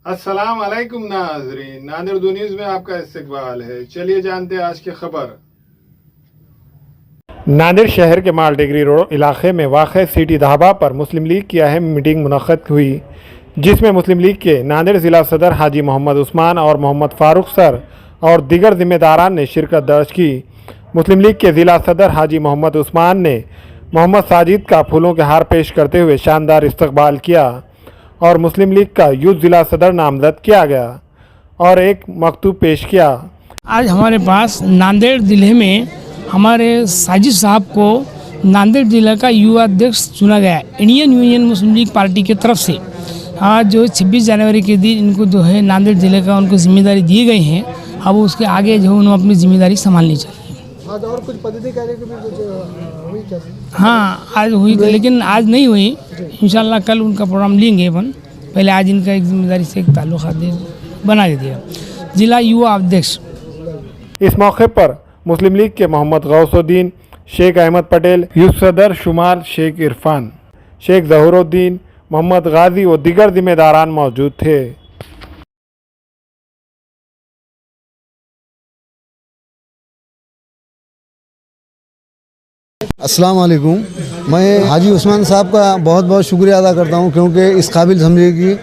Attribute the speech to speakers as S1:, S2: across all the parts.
S1: अस्सलाम वालेकुम नाज़रीन, नादिर दो न्यूज़ में आपका इस्तकबाल है। चलिए जानते हैं आज की खबर। नादिर शहर के माल डिग्री रोड इलाके में वाक़ सिटी ढाबा पर मुस्लिम लीग की अहम मीटिंग मुनक़्क़द हुई, जिसमें मुस्लिम लीग के नादिर ज़िला सदर हाजी मोहम्मद उस्मान और मोहम्मद फ़ारूक सर और दीगर ज़िम्मेदारान ने शिरकत दर्ज की। मुस्लिम लीग के ज़िला सदर हाजी मोहम्मद उस्मान ने मोहम्मद साजिद का फूलों के हार पेश करते हुए शानदार इस्तकबाल किया और मुस्लिम लीग का यूथ ज़िला सदर नामज़द किया गया और एक मकतूब पेश किया।
S2: आज हमारे पास नांदेड़ ज़िले में हमारे साजिद साहब को नांदेड़ ज़िले का युवा अध्यक्ष चुना गया इंडियन यूनियन मुस्लिम लीग पार्टी की तरफ से। आज जो 26 जनवरी के दिन इनको जो है नांदेड़ ज़िले का उनको जिम्मेदारी दी गई है। अब उसके आगे जो उन्होंने अपनी जिम्मेदारी संभालनी चाहिए।
S3: आज और कुछ पदाधिकारी को भी कुछ हुई क्या?
S2: हाँ, आज हुई थी लेकिन आज नहीं हुई। इंशाल्लाह कल उनका प्रोग्राम लेंगे अपन। पहले आज इनका एक जिम्मेदारी से एक ताल्लुक़ बना दिया जिला युवा अध्यक्ष।
S1: इस मौके पर मुस्लिम लीग के मोहम्मद गौसुद्दीन, शेख अहमद पटेल, यूथ सदर शुमार शेख इरफान, शेख ज़हूरुद्दीन, मोहम्मद गाजी व दीगर जिम्मेदारान मौजूद थे।
S3: अस्सलाम वालेकुम। मैं हाजी उस्मान साहब का बहुत बहुत शुक्रिया अदा करता हूं, क्योंकि इस काबिल समझे कि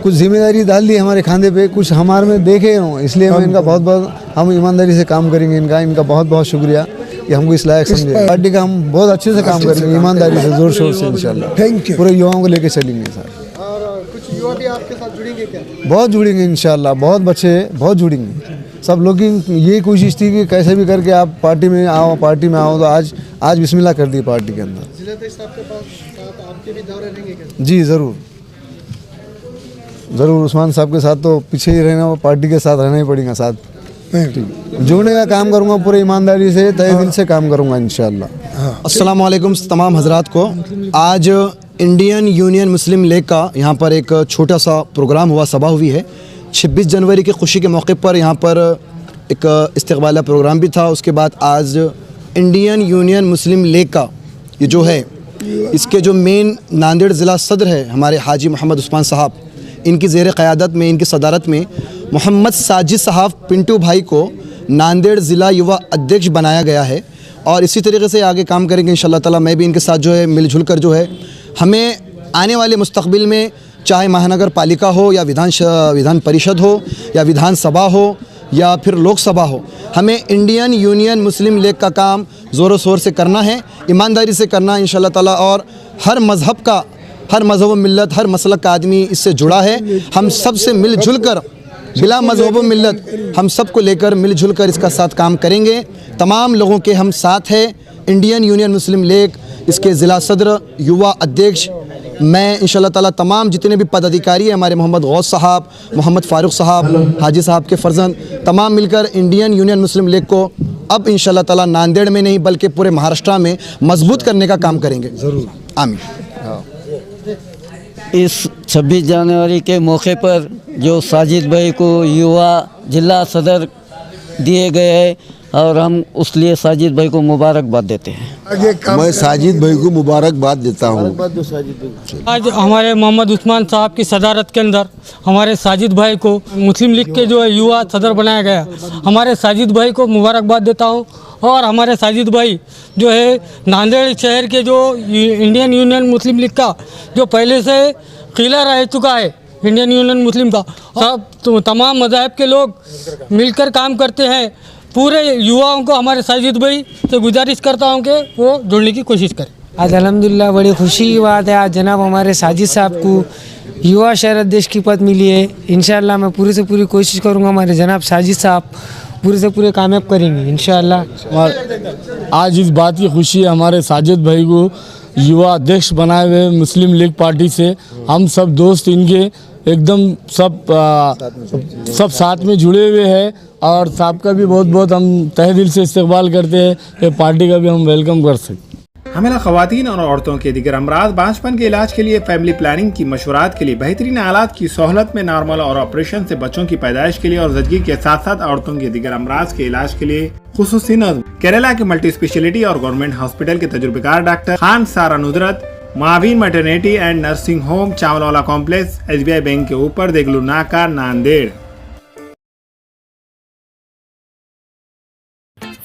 S3: कुछ जिम्मेदारी डाल दी हमारे खांदे पे, कुछ हमारे में देखे हों, इसलिए मैं इनका बहुत बहुत हम ईमानदारी से काम करेंगे। इनका बहुत बहुत शुक्रिया कि हमको इस लायक समझे। पार्टी का हम बहुत अच्छे से काम करेंगे, ईमानदारी से, ज़ोर शोर से इंशाल्लाह। Thank you. पूरे युवाओं को लेके चलेंगे सर। और कुछ युवा भी आपके साथ जुड़ेंगे क्या? बहुत जुड़ेंगे इंशाल्लाह, बहुत बच्चे बहुत जुड़ेंगे। सब लोग की ये कोशिश थी कि कैसे भी करके आप पार्टी में आओ तो आज बिस्मिल्लाह कर दी पार्टी के अंदर। जिला अध्यक्ष साहब के पास आपके भी दौरे रहेंगे क्या? जी ज़रूर उस्मान साहब के साथ तो पीछे ही रहना, पार्टी के साथ रहना ही पड़ेगा साथ। जुड़ने का काम करूँगा, पूरे ईमानदारी से तहे दिल से काम करूँगा इंशाल्लाह।
S4: अस्सलाम वालेकुम तमाम हजरात को। आज इंडियन यूनियन मुस्लिम लीग का यहाँ पर एक छोटा सा प्रोग्राम हुआ, सभा हुई है। 26 जनवरी की खुशी के मौके पर यहाँ पर एक इस्तकबाला प्रोग्राम भी था। उसके बाद आज इंडियन यूनियन मुस्लिम लीग का ये जो है, इसके जो मेन नांदेड़ ज़िला सदर है हमारे हाजी मोहम्मद उस्मान साहब, इनकी ज़ेर क़यादत में, इनकी सदारत में मोहम्मद साजिद साहब पिंटू भाई को नांदेड़ ज़िला युवा अध्यक्ष बनाया गया है। और इसी तरीके से आगे काम करेंगे इंशाअल्लाह ताला। मैं भी इनके साथ जो है मिलजुल कर जो है, हमें आने वाले मुस्तक़बिल में चाहे महानगर पालिका हो या विधान परिषद हो या विधानसभा हो या फिर लोकसभा हो, हमें इंडियन यूनियन मुस्लिम लीग का काम ज़ोरों शोर से करना है, ईमानदारी से करना है इंशाअल्लाह ताला। और हर मज़हब व मिल्लत, हर मसलक का आदमी इससे जुड़ा है। हम सब से मिलजुल कर, बिला मज़हब व मिल्लत, हम सब को लेकर मिलजुल कर इसका साथ काम करेंगे। तमाम लोगों के हम साथ हैं। इंडियन यूनियन मुस्लिम लीग, इसके ज़िला सदर, युवा अध्यक्ष, मैं इंशाअल्लाह ताला तमाम जितने भी पदाधिकारी हैं, हमारे मोहम्मद गौस साहब, मोहम्मद फ़ारूक साहब, हाजी साहब के फर्जंद, तमाम मिलकर इंडियन यूनियन मुस्लिम लीग को अब इंशाअल्लाह ताला नांदेड़ में नहीं बल्कि पूरे महाराष्ट्र में मजबूत करने का काम करेंगे ज़रूर। आमीन।
S5: इस 26 जनवरी के मौके पर जो साजिद भाई को युवा जिला सदर दिए गए हैं और हम उस लिए साजिद भाई को मुबारकबाद देते हैं।
S6: मैं साजिद भाई को मुबारकबाद देता हूँ।
S7: आज हमारे मोहम्मद उस्मान साहब की सदारत के अंदर हमारे साजिद भाई को मुस्लिम लीग के जो है युवा सदर बनाया गया। हमारे साजिद भाई को मुबारकबाद देता हूँ। और हमारे साजिद भाई जो है नांदेड़ शहर के जो इंडियन यूनियन मुस्लिम लीग का जो पहले से किला रह चुका है, इंडियन यूनियन मुस्लिम का, सब तमाम मज़ाहब के लोग मिलकर काम करते हैं। पूरे युवाओं को हमारे साजिद भाई से गुजारिश करता हूं कि वो जुड़ने की कोशिश करें।
S2: आज अल्हम्दुलिल्लाह बड़ी खुशी की बात है, आज जनाब हमारे साजिद साहब को युवा शहर अध्यक्ष की पद मिली है। इंशाअल्लाह मैं पूरी से पूरी कोशिश करूँगा, हमारे जनाब साजिद साहब पूरे से पूरे कामयाब करेंगे इंशाअल्लाह।
S8: और आज इस बात की खुशी है हमारे साजिद भाई को युवा अध्यक्ष बनाए हुए मुस्लिम लीग पार्टी से। हम सब दोस्त इनके एकदम सब साथ में जुड़े हुए हैं और साहब का भी बहुत बहुत हम तहे दिल से इस्तकबाल करते हैं कि पार्टी का भी हम वेलकम कर सकते।
S1: हमें ख़वातीन और औरतों के दीगर अमराज बांझपन के इलाज के लिए फैमिली प्लानिंग की मशवरात के लिए बेहतरीन आलात की सहूलत में नॉर्मल और ऑपरेशन से बच्चों की पैदाइश के लिए और ज़चगी के साथ साथ औरतों के दीगर अमराज के इलाज के लिए खुसूसी नज़्म केरला के मल्टी स्पेशलिटी और गवर्नमेंट हॉस्पिटल के तजुर्बेकार doctor Khan Sara Nudrat Mahavir maternity and nursing home, Chawalwala complex, SBI bank के ऊपर, देगलू नाका, नांदेड़।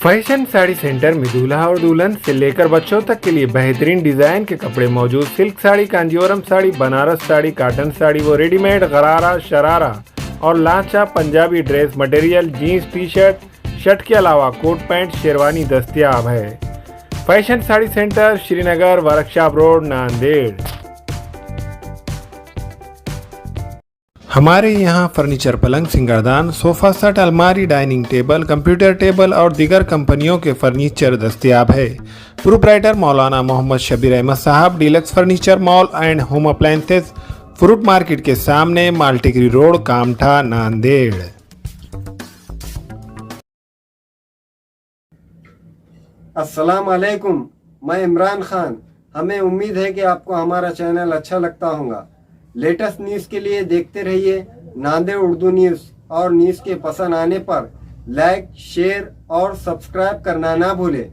S1: फैशन साड़ी सेंटर में दूल्हा और दुल्हन से लेकर बच्चों तक के लिए बेहतरीन डिजाइन के कपड़े मौजूद। सिल्क साड़ी, कांजीवरम साड़ी, बनारस साड़ी, कॉटन साड़ी वो रेडीमेड, गरारा, शरारा और lancha Punjabi dress material, jeans, T shirt के अलावा कोट पैंट, शेरवानी दस्तयाब है। Fashion sari centre, Srinagar, workshop road, Nanded. हमारे यहाँ फर्नीचर, पलंग, सिंगारदान, सोफा सेट, अलमारी, डाइनिंग टेबल, कंप्यूटर टेबल और दीगर कंपनियों के फर्नीचर दस्तयाब है। प्रोप्राइटर मौलाना मोहम्मद शबीर अहमद साहब, deluxe furniture mall and home appliances, fruit market के सामने, माल्टीगिरी रोड, कामठा, नांदेड़।
S9: अस्सलाम वालेकुम, मैं इमरान खान। हमें उम्मीद है कि आपको हमारा चैनल अच्छा लगता होगा। लेटेस्ट न्यूज़ के लिए देखते रहिए नांदेड़ उर्दू न्यूज़, और न्यूज़ के पसंद आने पर लाइक, शेयर और सब्सक्राइब करना ना भूलें।